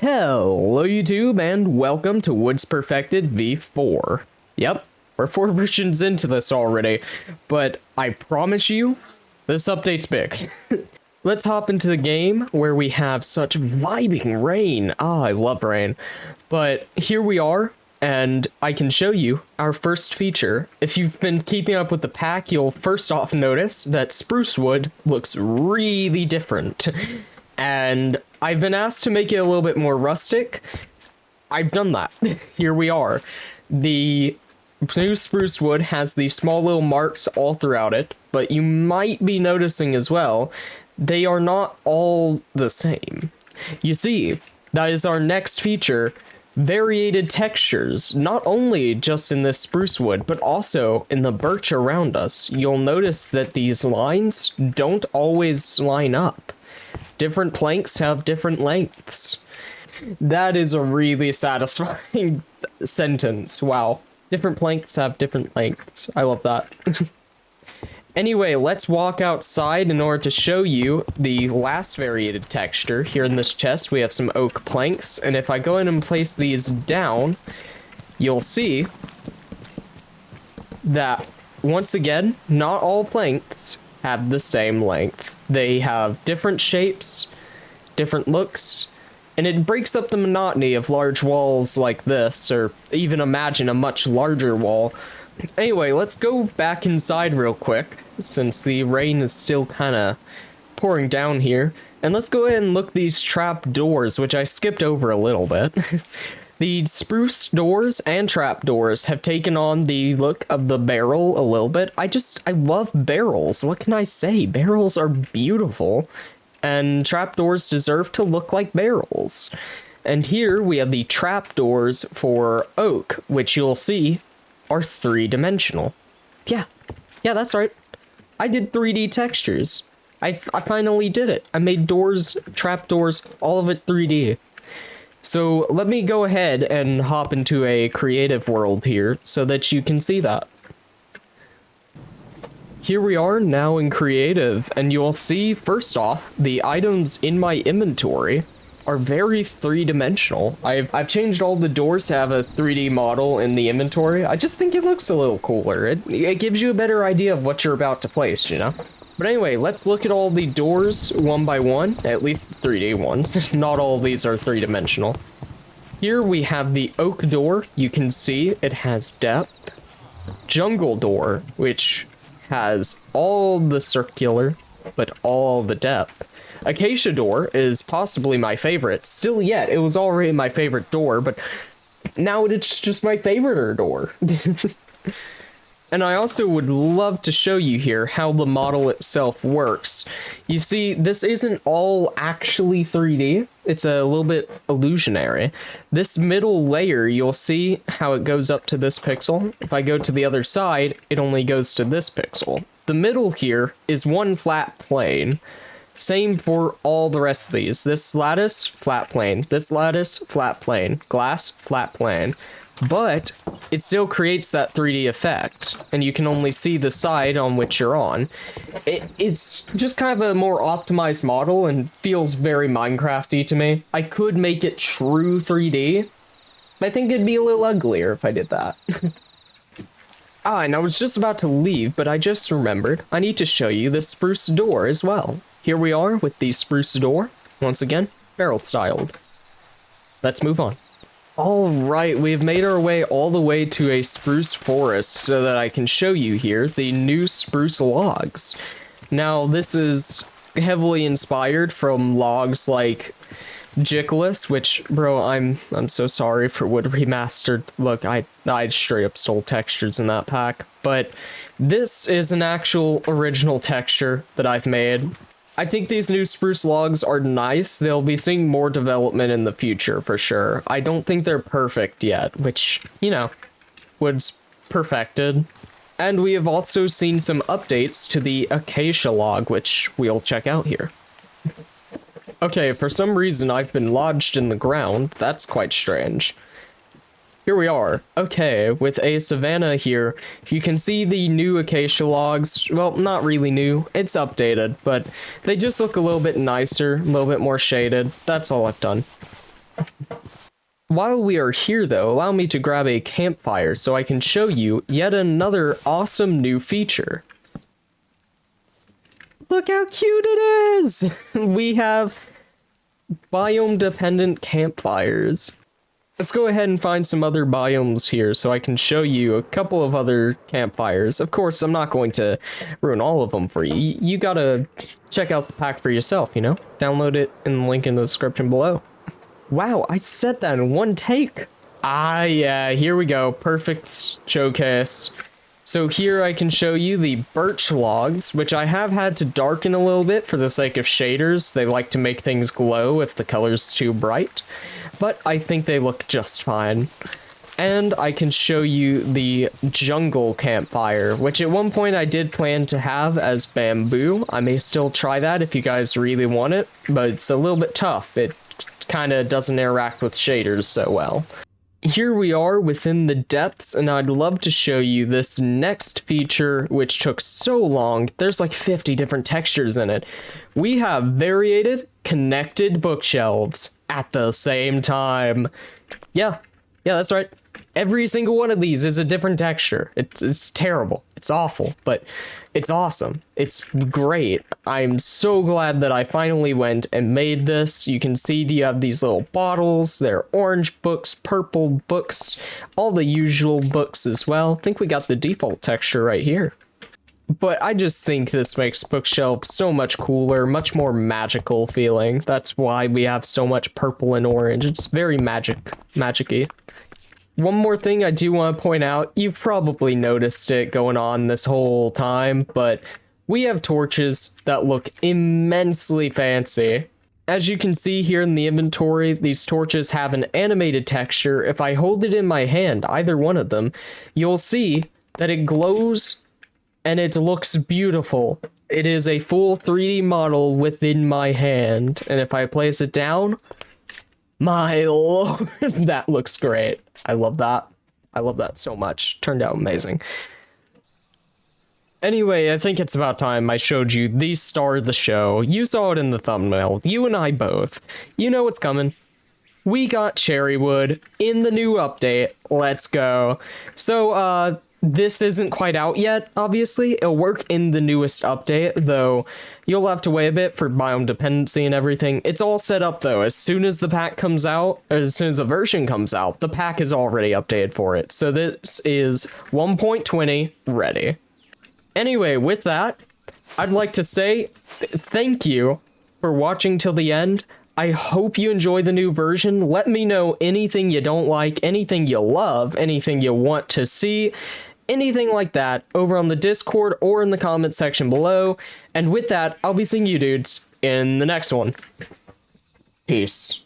Hello YouTube and welcome to Woods Perfected v4. Yep, we're 4 versions into this already, but I promise you, this update's big. Let's hop into the game where we have such vibing rain. I love rain. But here we are, and I can show you our first feature. If you've been keeping up with the pack, you'll first off notice that spruce wood looks really different. And I've been asked to make it a little bit more rustic. I've done that. Here we are. The new spruce wood has these small little marks all throughout it, but you might be noticing as well, they are not all the same. You see, that is our next feature, variated textures, not only just in this spruce wood, but also in the birch around us. You'll notice that these lines don't always line up. Different planks have different lengths. That is a really satisfying sentence. Wow. Different planks have different lengths. I love that. Anyway, let's walk outside in order to show you the last variated texture. Here in this chest, we have some oak planks, and if I go in and place these down, you'll see that, once again, not all planks have the same length. They have different shapes, different looks, and it breaks up the monotony of large walls like this, or even imagine a much larger wall. Anyway, let's go back inside real quick, since the rain is still kind of pouring down here. And let's go ahead and look these trap doors, which I skipped over a little bit. The spruce doors and trap doors have taken on the look of the barrel a little bit. I love barrels. What can I say? Barrels are beautiful, and trap doors deserve to look like barrels. And here we have the trap doors for oak, which you'll see are 3-dimensional. Yeah, that's right. I did 3D textures. I finally did it. I made doors, trap doors, all of it 3D. So let me go ahead and hop into a creative world here so that you can see that. Here we are now in creative, and you'll see, first off, the items in my inventory are very 3-dimensional. I've changed all the doors to have a 3D model in the inventory. I just think it looks a little cooler. It gives you a better idea of what you're about to place, you know? But anyway, let's look at all the doors one by one, at least the 3D ones. Not all of these are 3-dimensional. Here we have the oak door. You can see it has depth. Jungle door, which has all the circular, but all the depth. Acacia door is possibly my favorite. Still yet, it was already my favorite door, but now it's just my favorite door. And I also would love to show you here how the model itself works. You see, this isn't all actually 3D. It's a little bit illusionary. This middle layer, you'll see how it goes up to this pixel. If I go to the other side, it only goes to this pixel. The middle here is one flat plane. Same for all the rest of these. This lattice, flat plane. This lattice, flat plane. Glass, flat plane. But it still creates that 3D effect, and you can only see the side on which you're on. It's just kind of a more optimized model and feels very Minecrafty to me. I could make it true 3D, but I think it'd be a little uglier if I did that. And I was just about to leave, but I just remembered I need to show you the spruce door as well. Here we are with the spruce door, once again, barrel styled. Let's move on. Alright, we've made our way all the way to a spruce forest so that I can show you here the new spruce logs. Now, this is heavily inspired from logs like Jickles, which, bro, I'm so sorry for Wood Remastered. Look, I straight up stole textures in that pack, but this is an actual original texture that I've made. I think these new spruce logs are nice. They'll be seeing more development in the future for sure. I don't think they're perfect yet, which, you know, Wood's perfected. And we have also seen some updates to the acacia log, which we'll check out here. Okay, for some reason I've been lodged in the ground. That's quite strange. Here we are. Okay, with a savanna here, you can see the new acacia logs. Well, not really new, it's updated, but they just look a little bit nicer, a little bit more shaded. That's all I've done. While we are here though, allow me to grab a campfire so I can show you yet another awesome new feature. Look how cute it is! We have biome-dependent campfires. Let's go ahead and find some other biomes here so I can show you a couple of other campfires. Of course, I'm not going to ruin all of them for you. You gotta check out the pack for yourself, you know? Download it in the link in the description below. Wow, I said that in one take. Ah, yeah, here we go. Perfect showcase. So here I can show you the birch logs, which I have had to darken a little bit for the sake of shaders. They like to make things glow if the color's too bright, but I think they look just fine. And I can show you the jungle campfire, which at one point I did plan to have as bamboo. I may still try that if you guys really want it, but it's a little bit tough. It kind of doesn't interact with shaders so well. Here we are within the depths, and I'd love to show you this next feature, which took so long. There's like 50 different textures in it. We have variated, connected bookshelves at the same time. Yeah, that's right. Every single one of these is a different texture. It's terrible. It's awful, but it's awesome. It's great. I'm so glad that I finally went and made this. You can see you have these little bottles. They're orange books, purple books, all the usual books as well. I think we got the default texture right here. But I just think this makes bookshelves so much cooler, much more magical feeling. That's why we have so much purple and orange. It's very magic-y. One more thing I do want to point out, you've probably noticed it going on this whole time, but we have torches that look immensely fancy. As you can see here in the inventory, these torches have an animated texture. If I hold it in my hand, either one of them, you'll see that it glows and it looks beautiful. It is a full 3D model within my hand, and if I place it down, my lord, that looks great. I love that. I love that so much. Turned out amazing. Anyway, I think it's about time I showed you the star of the show. You saw it in the thumbnail. You and I both. You know what's coming. We got Cherrywood in the new update. Let's go. So, this isn't quite out yet, obviously. It'll work in the newest update, though you'll have to wait a bit for biome dependency and everything. It's all set up, though. As soon as the pack comes out, as soon as the version comes out, the pack is already updated for it. So this is 1.20 ready. Anyway, with that, I'd like to say thank you for watching till the end. I hope you enjoy the new version. Let me know anything you don't like, anything you love, anything you want to see, anything like that over on the Discord or in the comment section below. And with that, I'll be seeing you dudes in the next one. Peace.